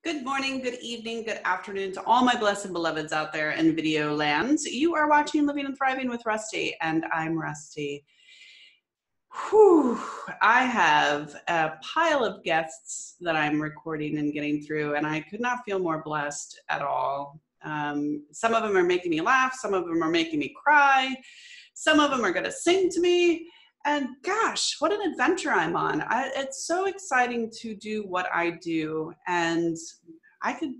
Good morning, good evening, good afternoon to all my blessed beloveds out there in video land. You are watching Living and Thriving with Rusty, and I'm Rusty. Whew, I have a pile of guests that I'm recording and getting through, and I could not feel more blessed at all. Some of them are making me laugh, some of them are making me cry, some of them are going to sing to me. And gosh, what an adventure I'm on. It's so exciting to do what I do. And I could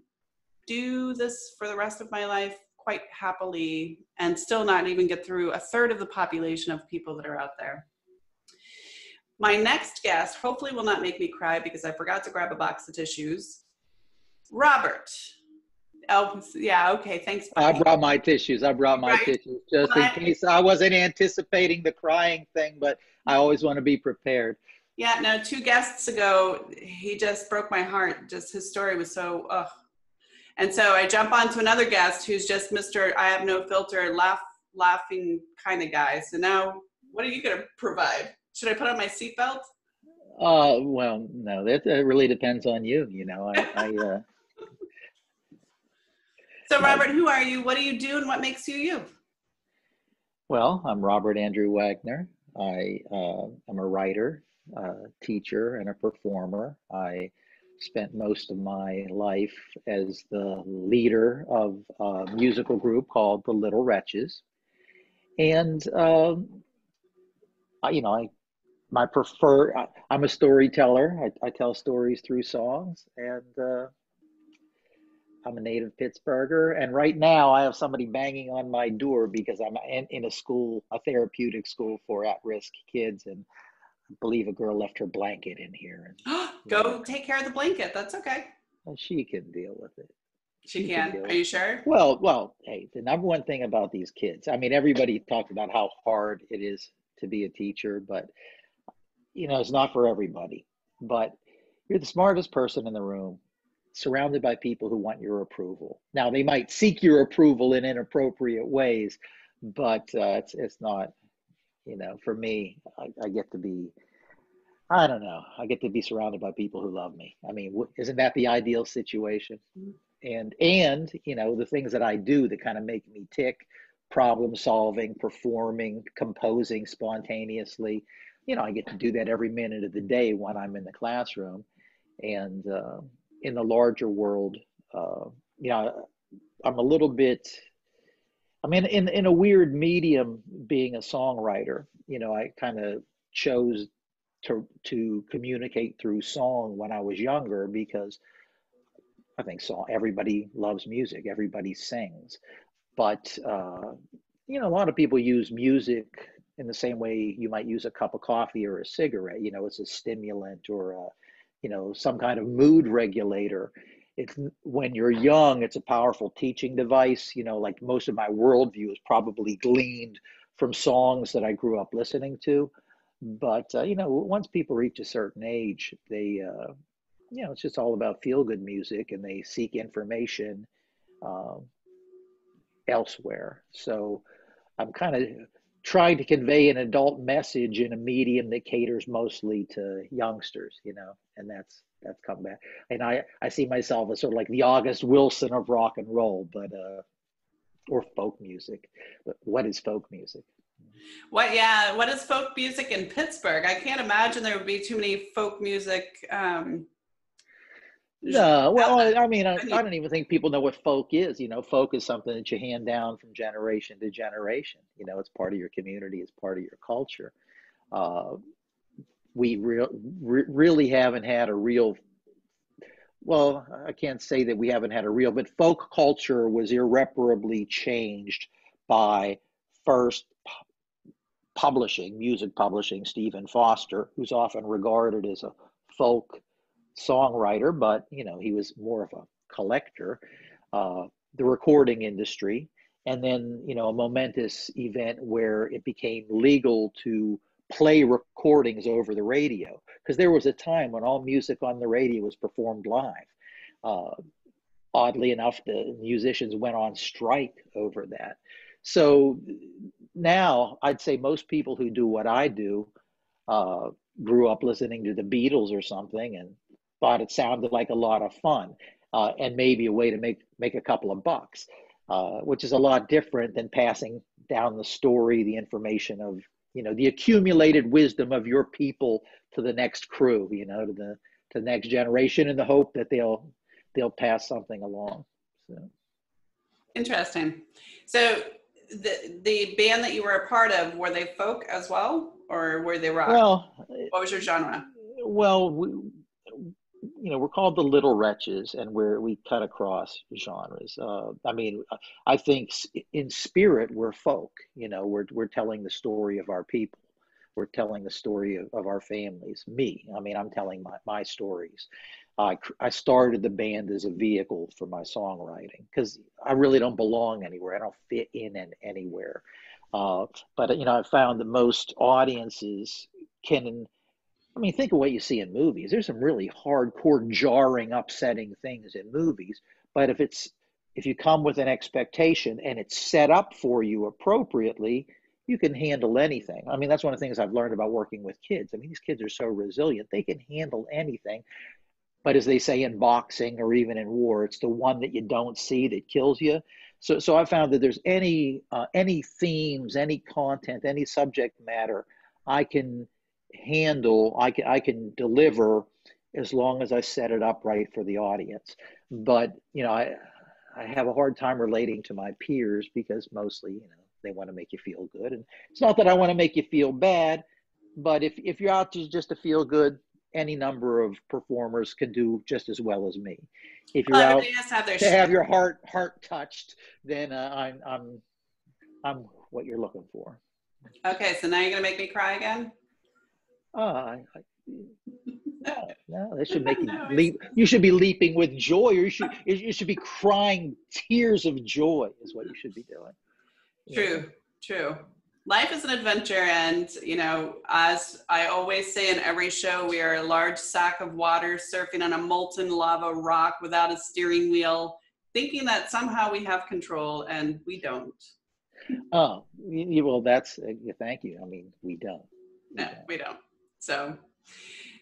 do this for the rest of my life quite happily and still not even get through a third of the population of people that are out there. My next guest hopefully will not make me cry because I forgot to grab a box of tissues. Robert. Oh, yeah, okay, thanks, buddy. I brought my tissues. Tissues just in case. I wasn't anticipating the crying thing, but I always want to be prepared. Yeah, no, 2 guests ago, he just broke my heart. Just his story was so, ugh. And so I jump on to another guest who's just Mr. I have no filter, laughing kind of guy. So now, what are you going to provide? Should I put on my seatbelt? Well, no, that really depends on you. You know, So, Robert, who are you? What do you do, and what makes you you? Well, I'm Robert Andrew Wagner. I'm a writer, teacher, and a performer. I spent most of my life as the leader of a musical group called the Little Wretches, and I'm a storyteller. I tell stories through songs, and I'm a native Pittsburgher, and right now I have somebody banging on my door because I'm in a school, a therapeutic school for at-risk kids, and I believe a girl left her blanket in here. And, Go take care of the blanket. That's okay. well, she can deal with it. She can. Are you sure? Well, hey, the number one thing about these kids, I mean, everybody talks about how hard it is to be a teacher, but, you know, it's not for everybody. But you're the smartest person in the room, surrounded by people who want your approval. Now, they might seek your approval in inappropriate ways, but it's not, you know, for me, I get to be, I don't know, I get to be surrounded by people who love me. I mean, isn't that the ideal situation? And you know, the things that I do that kind of make me tick, problem solving, performing, composing spontaneously, you know, I get to do that every minute of the day when I'm in the classroom. And in the larger world, you know, I'm a little bit, I mean, in a weird medium being a songwriter. You know, I kind of chose to communicate through song when I was younger because I think everybody loves music, everybody sings. But, you know, a lot of people use music in the same way you might use a cup of coffee or a cigarette. You know, it's a stimulant or you know, some kind of mood regulator. It's when you're young, it's a powerful teaching device. You know, like most of my worldview is probably gleaned from songs that I grew up listening to. But you know, once people reach a certain age, they you know, it's just all about feel good music, and they seek information um, elsewhere. So I'm kind of trying to convey an adult message in a medium that caters mostly to youngsters, you know, and that's come back. And I see myself as sort of like the August Wilson of rock and roll, but or folk music. But what is folk music? What is folk music in Pittsburgh? I can't imagine there would be too many folk music. No, well, I mean, I don't even think people know what folk is. You know, folk is something that you hand down from generation to generation. You know, it's part of your community, it's part of your culture. We really haven't had a real, well, I can't say that we haven't had a real, but folk culture was irreparably changed by first music publishing, Stephen Foster, who's often regarded as a folk songwriter, but you know, he was more of a collector, the recording industry, and then, you know, a momentous event where it became legal to play recordings over the radio, because there was a time when all music on the radio was performed live. Oddly enough, the musicians went on strike over that. So now I'd say most people who do what I do grew up listening to the Beatles or something and thought it sounded like a lot of fun. and maybe a way to make a couple of bucks, which is a lot different than passing down the story, the information of, the accumulated wisdom of your people to the next crew, to the next generation, in the hope that they'll pass something along. So. Interesting. So the band that you were a part of, were they folk as well, or were they rock? Well, what was your genre? Well, we're called the Little Wretches, and we cut across genres. I think in spirit we're folk. We're telling the story of our people. We're telling the story of our families. I'm telling my stories. I started the band as a vehicle for my songwriting because I really don't belong anywhere. I don't fit in anywhere. But I found that most audiences can. Think of what you see in movies. There's some really hardcore, jarring, upsetting things in movies. But if you come with an expectation and it's set up for you appropriately, you can handle anything. That's one of the things I've learned about working with kids. These kids are so resilient. They can handle anything. But as they say in boxing or even in war, it's the one that you don't see that kills you. So I found that there's any themes, any content, any subject matter I can handle, I can deliver, as long as I set it up right for the audience. But I have a hard time relating to my peers because mostly they want to make you feel good, and it's not that I want to make you feel bad, but if you're out just to feel good, any number of performers can do just as well as me. If you're out to have your heart touched, then I'm what you're looking for. Okay, so now you're gonna make me cry again? No, that should make you leap. You should be leaping with joy, or you should be crying tears of joy is what you should be doing. True. Life is an adventure, and as I always say in every show, we are a large sack of water surfing on a molten lava rock without a steering wheel, thinking that somehow we have control, and we don't. Oh, well, that's thank you. We don't. We don't.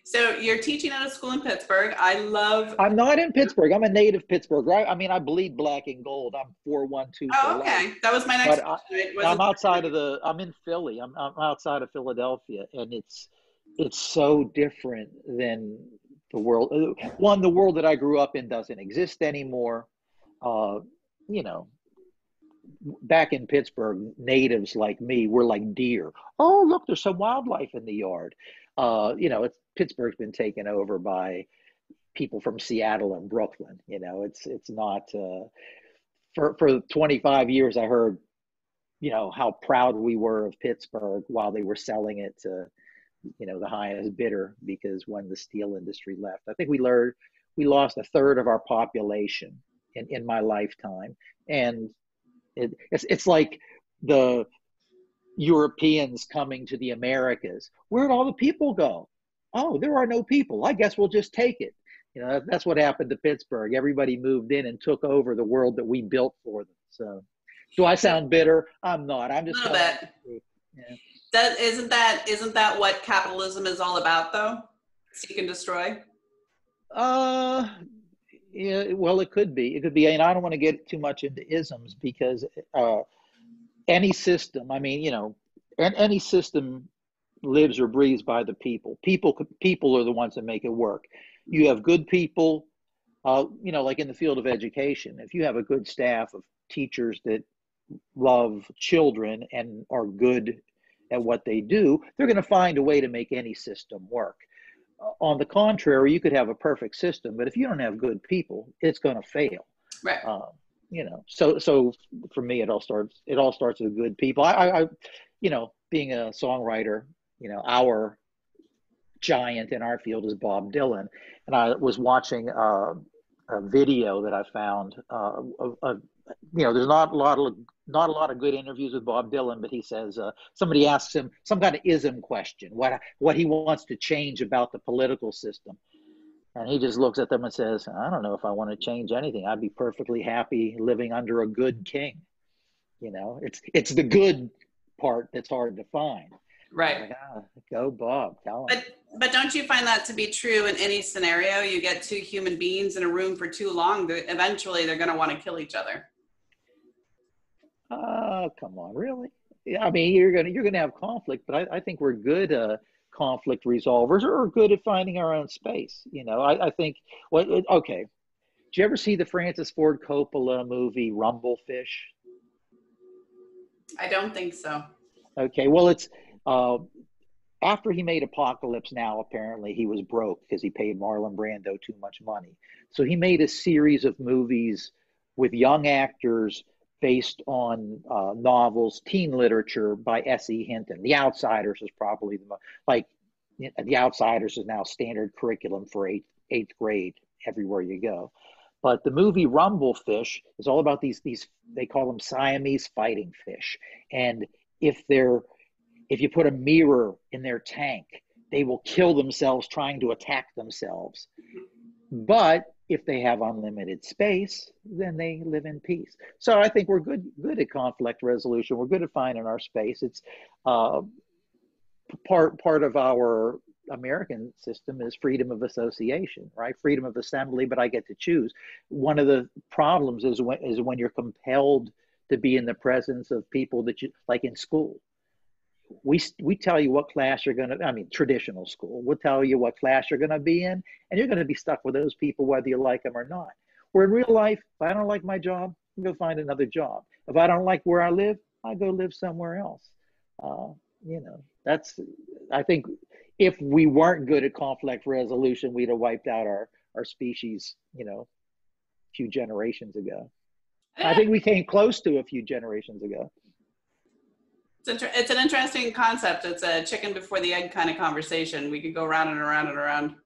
So you're teaching at a school in Pittsburgh. I'm not in Pittsburgh. I'm a native Pittsburgh, right? I bleed black and gold. I'm 412. Oh, okay. That was my next question. I'm in Philly. I'm outside of Philadelphia, and it's so different than the world. The world that I grew up in doesn't exist anymore. Back in Pittsburgh, natives like me were like deer. Oh, look, there's some wildlife in the yard. Pittsburgh's been taken over by people from Seattle and Brooklyn. It's not. For 25 years, I heard, how proud we were of Pittsburgh while they were selling it to, the highest bidder, because when the steel industry left, I think we lost a third of our population in my lifetime, and it's like the Europeans coming to the Americas. Where'd all the people go? Oh, there are no people. I guess we'll just take it. That's what happened to Pittsburgh. Everybody moved in and took over the world that we built for them. So, do I sound bitter? I'm not. I'm just a little bit. Yeah. Isn't that what capitalism is all about, though? Seek and destroy. Yeah. Well, it could be. It could be. And I don't want to get too much into isms because any system. Any system lives or breathes by the people. People are the ones that make it work. You have good people, like in the field of education. If you have a good staff of teachers that love children and are good at what they do, they're going to find a way to make any system work. On the contrary, you could have a perfect system, but if you don't have good people, it's going to fail. Right. So for me, it all starts with good people. I being a songwriter, our giant in our field is Bob Dylan, and I was watching a video that I found. There's not a lot of good interviews with Bob Dylan, but he says somebody asks him some kind of ism question, what he wants to change about the political system, and he just looks at them and says, I don't know if I want to change anything. I'd be perfectly happy living under a good king. It's the good part that's hard to find. Right. Go Bob, tell him. But don't you find that to be true in any scenario? You get two human beings in a room for too long, eventually they're going to want to kill each other. Come on, really? Yeah, I mean, you're gonna have conflict, but I think we're good conflict resolvers, or good at finding our own space. I think. Well, okay. Did you ever see the Francis Ford Coppola movie Rumblefish? I don't think so. Okay, well, it's uh, after he made Apocalypse Now. Apparently, he was broke because he paid Marlon Brando too much money. So he made a series of movies with young actors based on novels, teen literature by S.E. Hinton. The Outsiders is probably the most, like, The Outsiders is now standard curriculum for eighth grade everywhere you go. But the movie Rumblefish is all about these they call them Siamese fighting fish, and if they're if you put a mirror in their tank, they will kill themselves trying to attack themselves. But if they have unlimited space, then they live in peace. So I think we're good at conflict resolution. We're good at finding our space. It's uh, part of our American system is freedom of association, right? Freedom of assembly, but I get to choose. One of the problems is when you're compelled to be in the presence of people that you like in school. We tell you what class you're going to, I mean, traditional school, we'll tell you what class you're going to be in, and you're going to be stuck with those people whether you like them or not. Where in real life, if I don't like my job, I'm going to find another job. If I don't like where I live, I go live somewhere else. Uh, that's, I think if we weren't good at conflict resolution, we'd have wiped out our species, a few generations ago. I think we came close to a few generations ago. It's an interesting concept. It's a chicken before the egg kind of conversation. We could go around and around and around.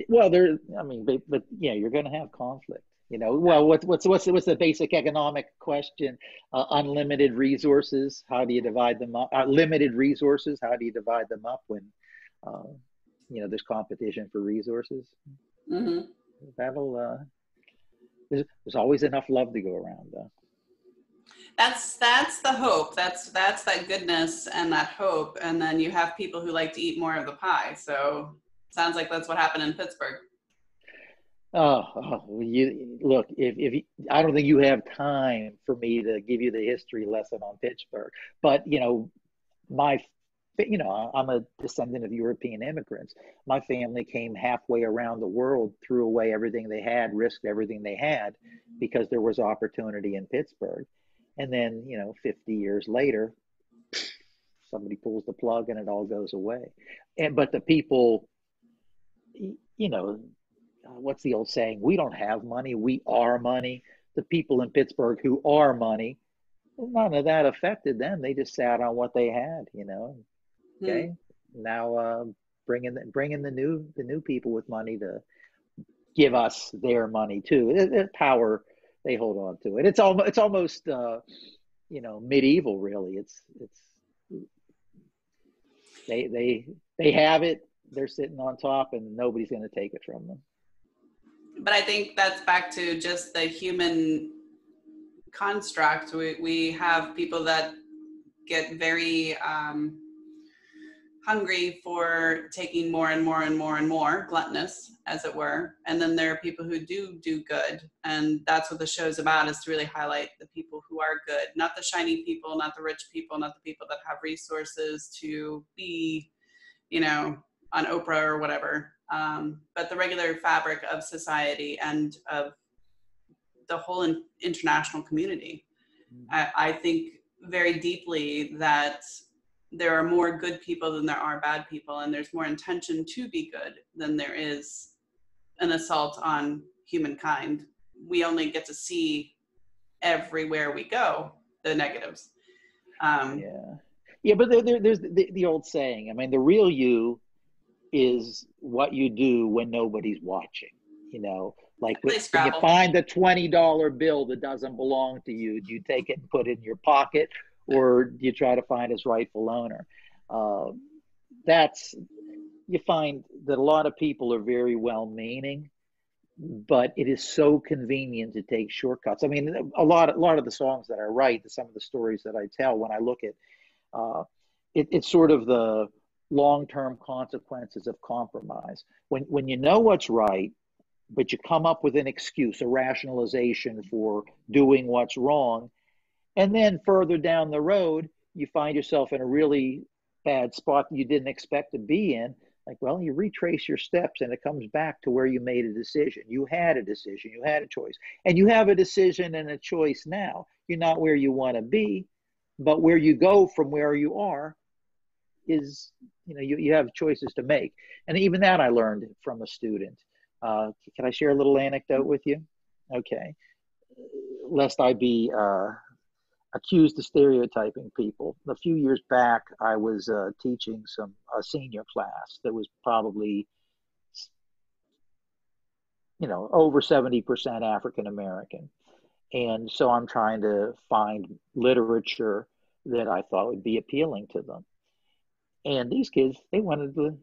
Well, but yeah, you're going to have conflict. Well, what's the basic economic question? Unlimited resources. How do you divide them up? Limited resources. How do you divide them up when, there's competition for resources? Mm-hmm. There's always enough love to go around, though. That's the hope. That's that goodness and that hope. And then you have people who like to eat more of the pie. So sounds like that's what happened in Pittsburgh. You look. If I don't think you have time for me to give you the history lesson on Pittsburgh, but my, I'm a descendant of European immigrants. My family came halfway around the world, threw away everything they had, risked everything they had, because there was opportunity in Pittsburgh. And then, 50 years later, somebody pulls the plug and it all goes away. But the people, what's the old saying? We don't have money, we are money. The people in Pittsburgh who are money, none of that affected them. They just sat on what they had, Okay. Now, bring in the new people with money to give us their money too. Power, they hold on to it. It's almost medieval, really. It's they have it. They're sitting on top, and nobody's going to take it from them. But I think that's back to just the human construct. We have people that get very hungry for taking more and more and more and more, gluttonous, as it were. And then there are people who do good. And that's what the show's about, is to really highlight the people who are good, not the shiny people, not the rich people, not the people that have resources to be, on Oprah or whatever. But the regular fabric of society and of the whole international community. I think very deeply that there are more good people than there are bad people, and there's more intention to be good than there is an assault on humankind. We only get to see everywhere we go the negatives. But there's the old saying. I mean, the real you is what you do when nobody's watching. Like when you find the $20 bill that doesn't belong to you, do you take it and put it in your pocket, or do you try to find its rightful owner? You find that a lot of people are very well-meaning, but it is so convenient to take shortcuts. I mean, a lot of the songs that I write, some of the stories that I tell, when I look at it's sort of long-term consequences of compromise. When you know what's right, but you come up with an excuse, a rationalization for doing what's wrong, and then further down the road, you find yourself in a really bad spot that you didn't expect to be in. Like, well, you retrace your steps and it comes back to where you made a decision. You had a decision, you had a choice, and you have a decision and a choice now. You're not where you want to be, but where you go from where you are is, you have choices to make. And even that I learned from a student. Can I share a little anecdote with you? Okay. Lest I be accused of stereotyping people. A few years back, I was teaching a senior class that was probably, over 70% African American. And so I'm trying to find literature that I thought would be appealing to them. And these kids, they wanted to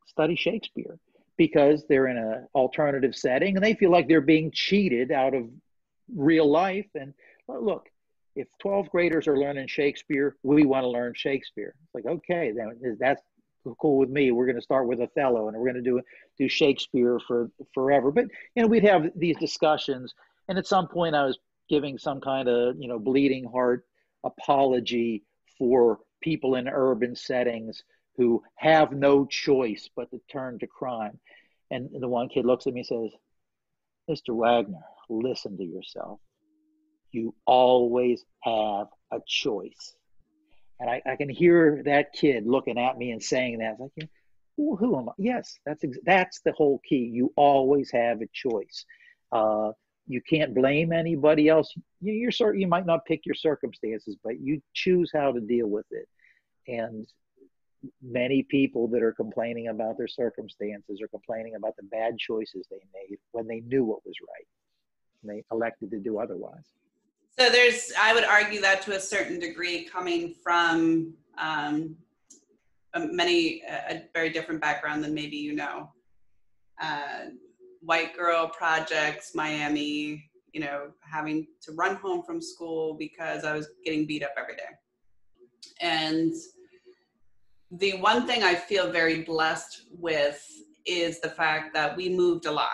study Shakespeare because they're in an alternative setting and they feel like they're being cheated out of real life. And look, if 12th graders are learning Shakespeare, we want to learn Shakespeare. It's like, okay, then that's cool with me. We're going to start with Othello and we're going to do Shakespeare for forever. But, we'd have these discussions. And at some point I was giving some kind of, bleeding heart apology for people in urban settings who have no choice but to turn to crime. And the one kid looks at me and says, Mr. Wagner, listen to yourself. You always have a choice. And I can hear that kid looking at me and saying that. It's like, well, who am I? Yes, that's the whole key. You always have a choice. You can't blame anybody else. You might not pick your circumstances, but you choose how to deal with it. And many people that are complaining about their circumstances are complaining about the bad choices they made when they knew what was right. And they elected to do otherwise. So I would argue that to a certain degree, coming from a very different background than maybe white girl projects, Miami, having to run home from school because I was getting beat up every day. And the one thing I feel very blessed with is the fact that we moved a lot.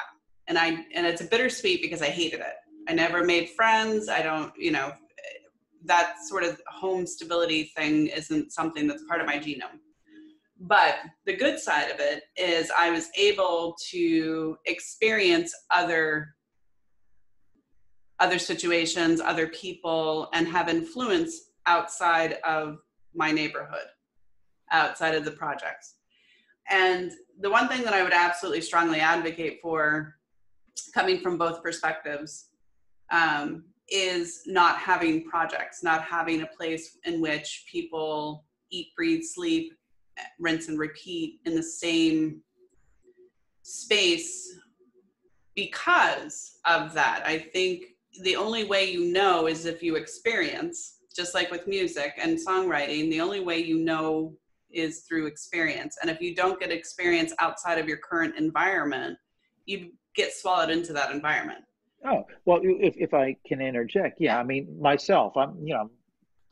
And it's a bittersweet because I hated it. I never made friends. I don't, that sort of home stability thing isn't something that's part of my genome. But the good side of it is I was able to experience other situations, other people, and have influence outside of my neighborhood, outside of the projects. And the one thing that I would absolutely strongly advocate for, coming from both perspectives, is not having projects, not having a place in which people eat, breathe, sleep, rinse and repeat in the same space. Because of that, I think the only way is if you experience, just like with music and songwriting, the only way is through experience. And if you don't get experience outside of your current environment, you get swallowed into that environment. Oh, well, if I can interject, yeah, I mean, myself, I'm,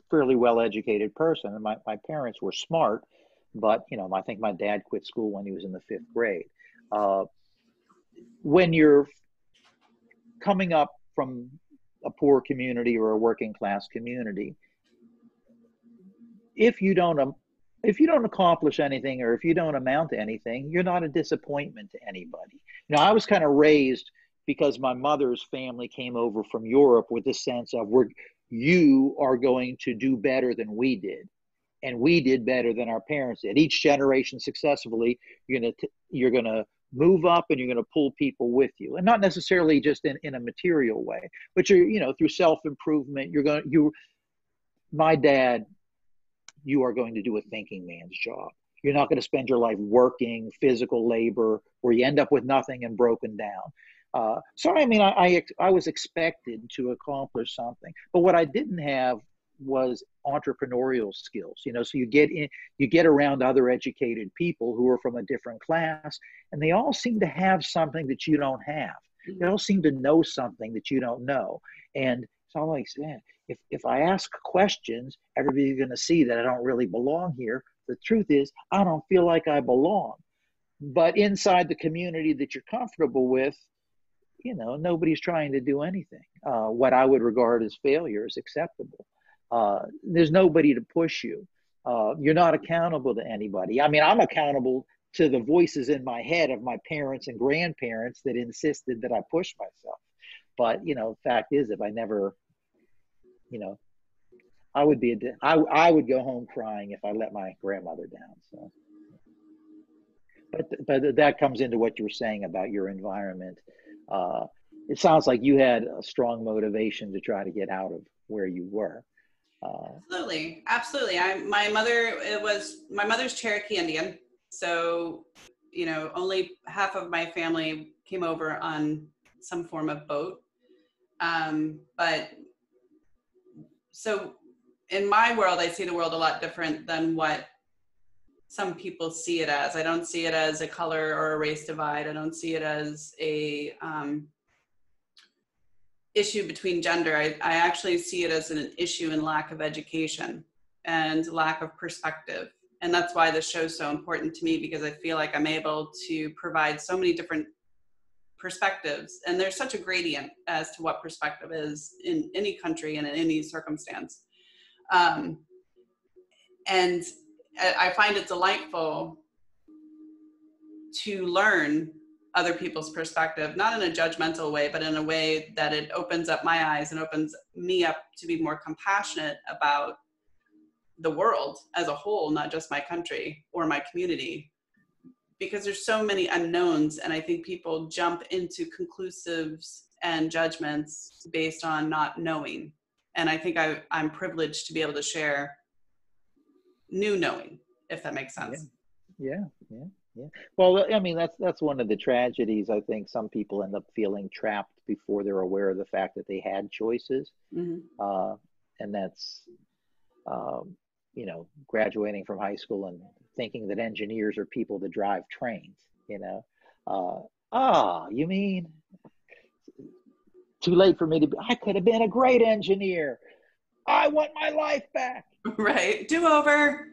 fairly well-educated person, and my parents were smart, but, I think my dad quit school when he was in the 5th grade. When you're coming up from a poor community or a working class community, if you don't accomplish anything, or if you don't amount to anything, you're not a disappointment to anybody. I was kind of raised because my mother's family came over from Europe with the sense of you are going to do better than we did, and we did better than our parents did. Each generation successively, you're gonna move up and you're gonna pull people with you, and not necessarily just in a material way, but through self-improvement. My dad, you are going to do a thinking man's job. You're not going to spend your life working physical labor where you end up with nothing and broken down. So, I mean, I was expected to accomplish something, but what I didn't have was entrepreneurial skills. So you get around other educated people who are from a different class, and they all seem to have something that you don't have. They all seem to know something that you don't know. And so I'm like, if I ask questions, everybody's going to see that I don't really belong here. The truth is, I don't feel like I belong. But inside the community that you're comfortable with, nobody's trying to do anything. What I would regard as failure is acceptable. There's nobody to push you. You're not accountable to anybody. I mean, I'm accountable to the voices in my head of my parents and grandparents that insisted that I push myself. But, fact is, if I never, I would go home crying if I let my grandmother down. So, but that comes into what you were saying about your environment. It sounds like you had a strong motivation to try to get out of where you were. Absolutely. Absolutely. My mother's Cherokee Indian. So, only half of my family came over on some form of boat. But so in my world, I see the world a lot different than what some people see it as. I don't see it as a color or a race divide. I don't see it as a issue between gender. I actually see it as an issue in lack of education and lack of perspective. And that's why this show is so important to me, because I feel like I'm able to provide so many different perspectives. And there's such a gradient as to what perspective is in any country and in any circumstance. And I find it delightful to learn other people's perspective, not in a judgmental way, but in a way that it opens up my eyes and opens me up to be more compassionate about the world as a whole, not just my country or my community, because there's so many unknowns. And I think people jump into conclusives and judgments based on not knowing. And I think I'm privileged to be able to share new knowing, if that makes sense. Yeah. Well, I mean, that's one of the tragedies. I think some people end up feeling trapped before they're aware of the fact that they had choices. Mm-hmm. And that's, graduating from high school and thinking that engineers are people that drive trains, you mean too late for me I could have been a great engineer. I want my life back. Right. Do over.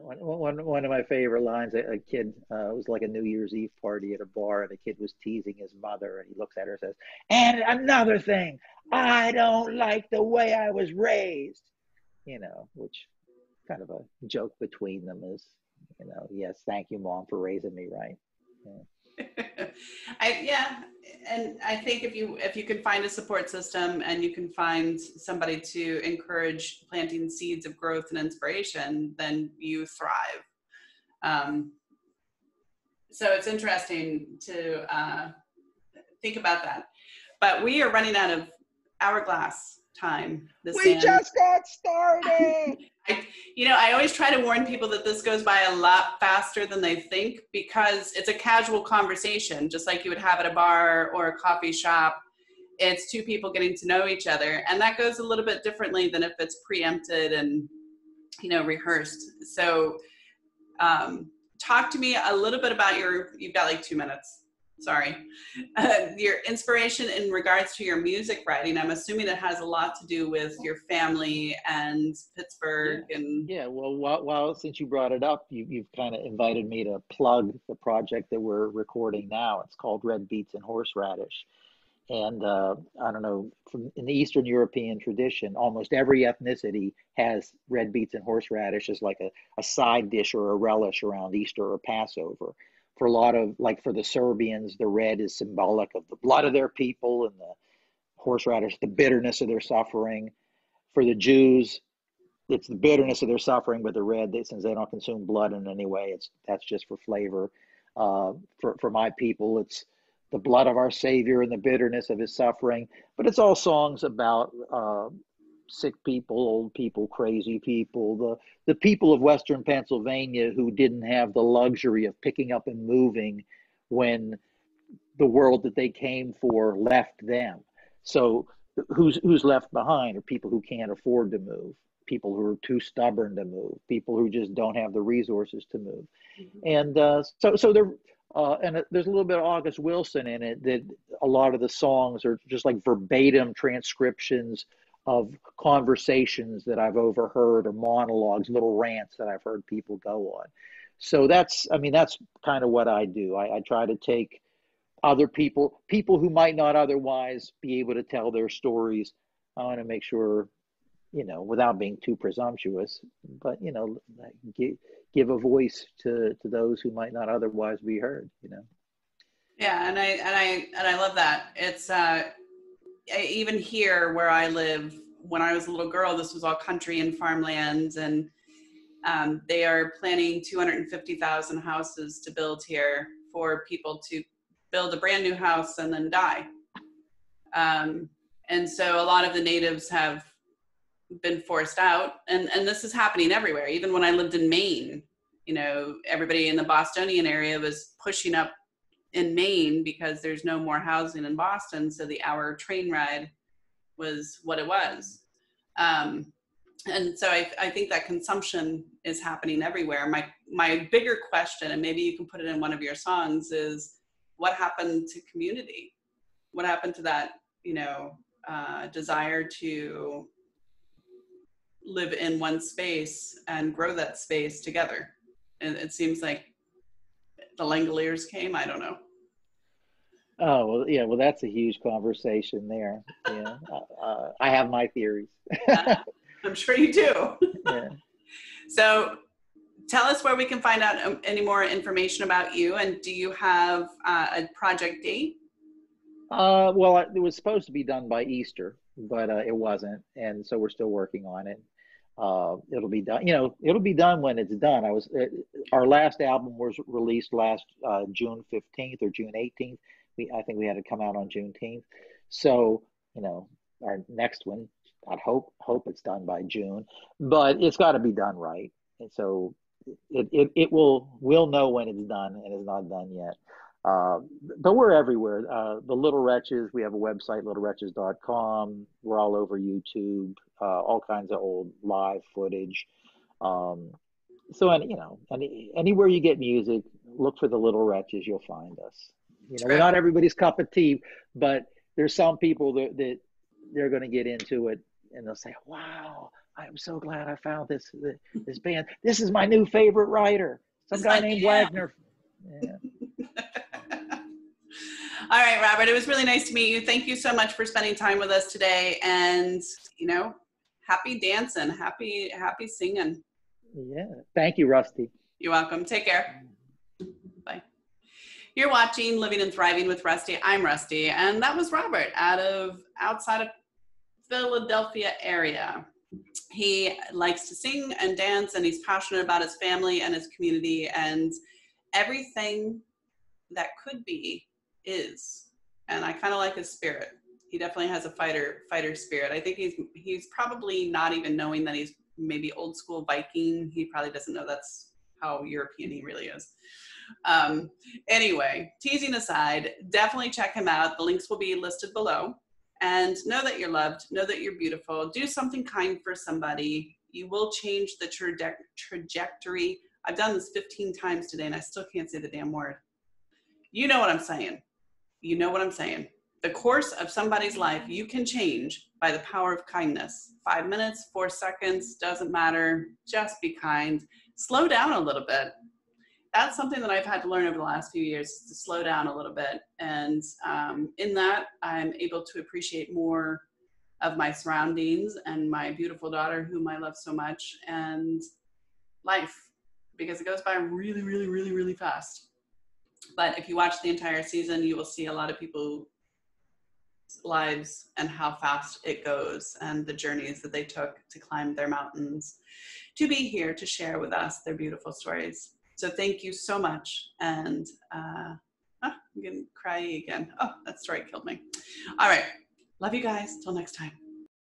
One of my favorite lines, a kid, it was like a New Year's Eve party at a bar, and the kid was teasing his mother, and he looks at her and says, "And another thing, I don't like the way I was raised," which kind of a joke between them is, yes, thank you, Mom, for raising me right. And I think if you can find a support system and you can find somebody to encourage planting seeds of growth and inspiration, then you thrive. So it's interesting to think about that. But we are running out of hourglass time. Just got started. I always try to warn people that this goes by a lot faster than they think, because it's a casual conversation, just like you would have at a bar or a coffee shop. It's two people getting to know each other, and that goes a little bit differently than if it's preempted and rehearsed. So talk to me a little bit about you've got like 2 minutes. Sorry. Your inspiration in regards to your music writing. I'm assuming it has a lot to do with your family and Pittsburgh. Well, since you brought it up, you've kind of invited me to plug the project that we're recording now. It's called Red Beets and Horseradish. And I don't know, in the Eastern European tradition, almost every ethnicity has red beets and horseradish as like a side dish or a relish around Easter or Passover. For a lot of, like for the Serbians, the red is symbolic of the blood of their people, and the horseradish, the bitterness of their suffering. For the Jews, it's the bitterness of their suffering, but the red, since they don't consume blood in any way, that's just for flavor. For my people, it's the blood of our Savior and the bitterness of his suffering. But it's all songs about sick people, old people, crazy people, the people of Western Pennsylvania who didn't have the luxury of picking up and moving when the world that they came for left them. So who's left behind are people who can't afford to move, people who are too stubborn to move, people who just don't have the resources to move. Mm-hmm. And so they're and there's a little bit of August Wilson in it, that a lot of the songs are just like verbatim transcriptions of conversations that I've overheard, or monologues, little rants that I've heard people go on. So that's, I mean, that's kind of what I do. I try to take other people who might not otherwise be able to tell their stories. I want to make sure, without being too presumptuous, but, give a voice to those who might not otherwise be heard, Yeah. And I love that. It's, even here where I live, when I was a little girl, this was all country and farmlands, and they are planning 250,000 houses to build here for people to build a brand new house and then die. And so a lot of the natives have been forced out, and this is happening everywhere. Even when I lived in Maine, everybody in the Bostonian area was pushing up in Maine because there's no more housing in Boston. So the hour train ride was what it was. And so I think that consumption is happening everywhere. My bigger question, and maybe you can put it in one of your songs, is what happened to community? What happened to that, desire to live in one space and grow that space together? And it seems like the Langoliers came, I don't know. Oh, well, yeah, well, that's a huge conversation there. Yeah, I have my theories. I'm sure you do. Yeah. So tell us where we can find out any more information about you, and do you have a project date? Well, it was supposed to be done by Easter, but it wasn't, and so we're still working on it. It'll be done, it'll be done when it's done. Our last album was released last June 15th or June 18th. I think we had to come out on Juneteenth. So, our next one, I'd hope it's done by June, but it's got to be done right. And so we'll know when it's done, and it's not done yet. But we're everywhere. The Little Wretches, we have a website, littlewretches.com. We're all over YouTube, all kinds of old live footage. So, anywhere you get music, look for the Little Wretches, you'll find us. We're not everybody's cup of tea, but there's some people that they're going to get into it and they'll say, wow, I'm so glad I found this band. This is my new favorite writer. Some guy named Wagner. Yeah. All right, Robert, it was really nice to meet you. Thank you so much for spending time with us today, and happy dancing, happy singing. Yeah. Thank you, Rusty. You're welcome. Take care. Bye. You're watching Living and Thriving with Rusty. I'm Rusty, and that was Robert outside of Philadelphia area. He likes to sing and dance, and he's passionate about his family and his community, and everything that could be is. And I kind of like his spirit. He definitely has a fighter spirit. I think he's probably not even knowing that he's maybe old school Viking. He probably doesn't know that's how European he really is. Anyway, teasing aside, definitely check him out. The links will be listed below. And know that you're loved. Know that you're beautiful. Do something kind for somebody. You will change the trajectory. I've done this 15 times today, and I still can't say the damn word. You know what I'm saying. You know what I'm saying. The course of somebody's life you can change by the power of kindness. 5 minutes, 4 seconds, doesn't matter. Just be kind. Slow down a little bit. That's something that I've had to learn over the last few years, to slow down a little bit. And in that, I'm able to appreciate more of my surroundings and my beautiful daughter, whom I love so much, and life, because it goes by really, really, really, really fast. But if you watch the entire season, you will see a lot of people's lives and how fast it goes, and the journeys that they took to climb their mountains, to be here to share with us their beautiful stories. So thank you so much. And I'm going to cry again. Oh, that story killed me. All right. Love you guys. Till next time.